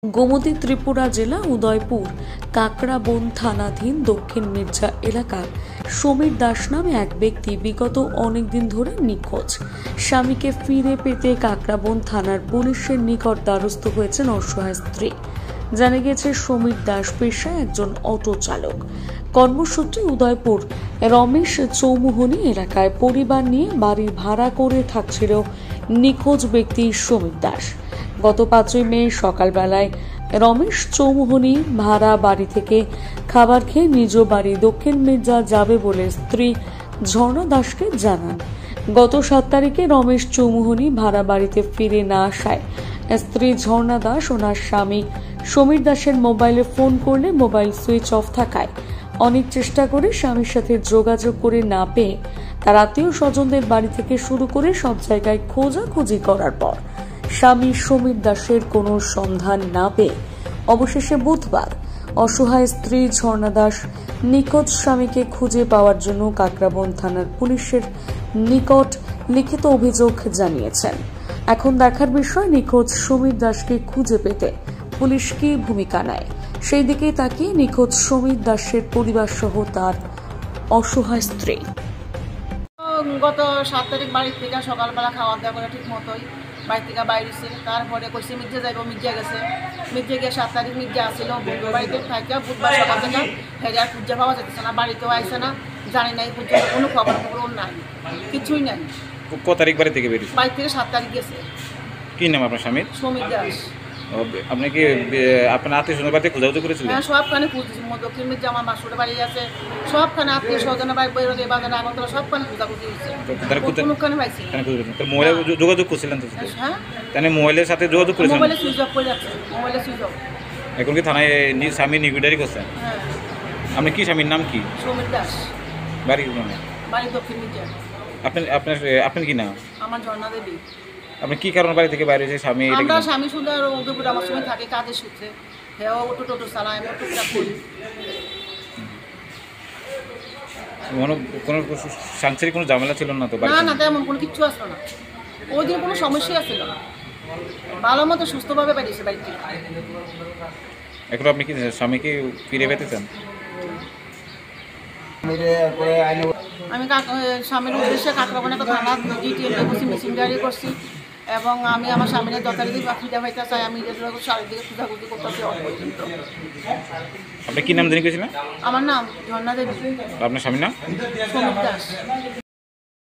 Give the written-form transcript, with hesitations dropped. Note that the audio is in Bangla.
গোমতী ত্রিপুরা জেলা উদয়পুর কাকড়াবন থানাধীন দক্ষিণ মির্জা এলাকার সমীর দাস নামে এক ব্যক্তি বিগত অনেকদিন ধরে নিখোঁজ। স্বামীকে ফিরে পেতে কাকড়াবন থানার পুলিশের নিকট দ্বারস্থ হয়েছেন অসহায় স্ত্রী। জানা গিয়েছে সমীর দাস পেশায় একজন অটো চালক। কর্মসূত্রে উদয়পুর রমেশ চৌমুহনী এলাকায় পরিবার নিয়ে বাড়ি ভাড়া করে থাকছিল নিখোঁজ ব্যক্তি সমীর দাস। গত 5ই মে সকালবেলায় রমেশ চৌমুহনী ভাড়া বাড়ি থেকে খাবার খেয়ে নিজ বাড়ি দক্ষিণ মির্জা যাবে বলে স্ত্রী ঝর্ণা দাসকে জানান। গত 7 তারিখে রমেশ চৌমুহনী ভাড়া বাড়িতে ফিরে না আসায় স্ত্রী ঝর্ণা দাস ওনার স্বামী সমীর দাসের মোবাইলে ফোন করলে মোবাইল সুইচ অফ থাকায় অনেক চেষ্টা করে স্বামীর সাথে যোগাযোগ করে না পেয়ে তার আত্মীয় স্বজনদের বাড়ি থেকে শুরু করে সব জায়গায় খোঁজাখুঁজি করার পর স্বামী সমীর দাসের কোনো সন্ধান না পেয়ে অবশেষে বুধবার অসহায় স্ত্রী ঝর্ণা দাস নিখোঁজ স্বামীকে খুঁজে পাওয়ার জন্য কাকড়াবন থানার পুলিশের নিকট লিখিত অভিযোগ জানিয়েছেন। এখন দেখার বিষয় নিখোঁজ সমীর দাসকে খুঁজে পেতে পুলিশ কি ভূমিকা নেয়, সেই দিকে তাকিয়ে নিখোঁজ সমীর দাসের পরিবার সহ তার অসহায় স্ত্রী। গত 7 তারিখ বাড়ি থেকে সকালবেলা খাওয়া দাওয়া করে ঠিক মতোই বাড়ি থেকে বাইরেছে। তারপরে কইছে মির্জা যাইব, মির্জা গেছে। মির্জা গিয়ে 7 তারিখ মির্জা আসছিল বাড়িতে থাকে। বুধবার সকাল থেকে হেরে আর খুঁজে পাওয়া যেতেছে না, বাড়িতেও আইসে না, জানি নাই পর্যন্ত কোনো খবর নাই, কিছুই নাই। কত তারিখ বাড়ি থেকে বেরিয়েছে? বাড়ি থেকে 7 তারিখ গেছে। কি নাম আপনার স্বামীর? সমীর দাস। আপনি কি আপনার আত্মীয় স্বজনের বাড়িতে খোঁজাখুঁজি করেছিলেন? হ্যাঁ, সবখানে খুঁজেছি। দক্ষিণ মির্জা আমার মাসুর বাড়ি আছে, সবখানে আত্মীয় স্বজনের বাড়ি বইরোগে বাজারে আগরতলা সবখানে খোঁজাখুঁজি হয়েছে, কোনোখানে পাইছি। মোবাইলে যোগাযোগ করছিলেন তো? হ্যাঁ, তাহলে মোবাইলের সাথে যোগাযোগ করেছেন? মোবাইলে সুইচ অফ করে রাখছে, মোবাইলে সুইচ অফ। এখন কি থানায় স্বামী নিকুইডারি করছেন? হ্যাঁ। আপনি কি স্বামীর নাম কি? সমীর দাস। বাড়ি মানে বাড়ি দক্ষিণ মির্জা। আপনার কি নাম? আমার ঝর্ণা দেবী। আপনি কি কারণ বাড়ি থেকে বাইরে হয়েছে? স্বামী আমরা স্বামী শুধু উদয়পুর আমার সময় থাকে কাজের সূত্রে। হ্যাঁ, অটো টোটো চালায়, আমি টুকটাক করি। কোনো সাংসারিক কোনো ঝামেলা ছিল না তো? না না, তেমন কোনো কিচ্ছু আসলো না। ওই দিন কোনো সমস্যাই আসছিল না, ভালো মতো সুস্থভাবে বেরিয়েছে বাড়ি থেকে। এখন আপনি কি স্বামীকে ফিরে পেতে চান? আমি স্বামীর উদ্দেশ্যে কাকড়াবন একটা থানা ডিটিএমে বসে মিসিং ডায়েরি করছি এবং আমি আমার স্বামীর দরকারি দিকে খুঁজে পাইতে চাই। আমি চারিদিকে খোঁজাখুঁজি করতেছি পর্যন্ত। আপনি কি নাম জানি গেছিলেন? আমার নাম ঝর্ণা দেবী। আপনার স্বামীর নাম? সমীর দাস।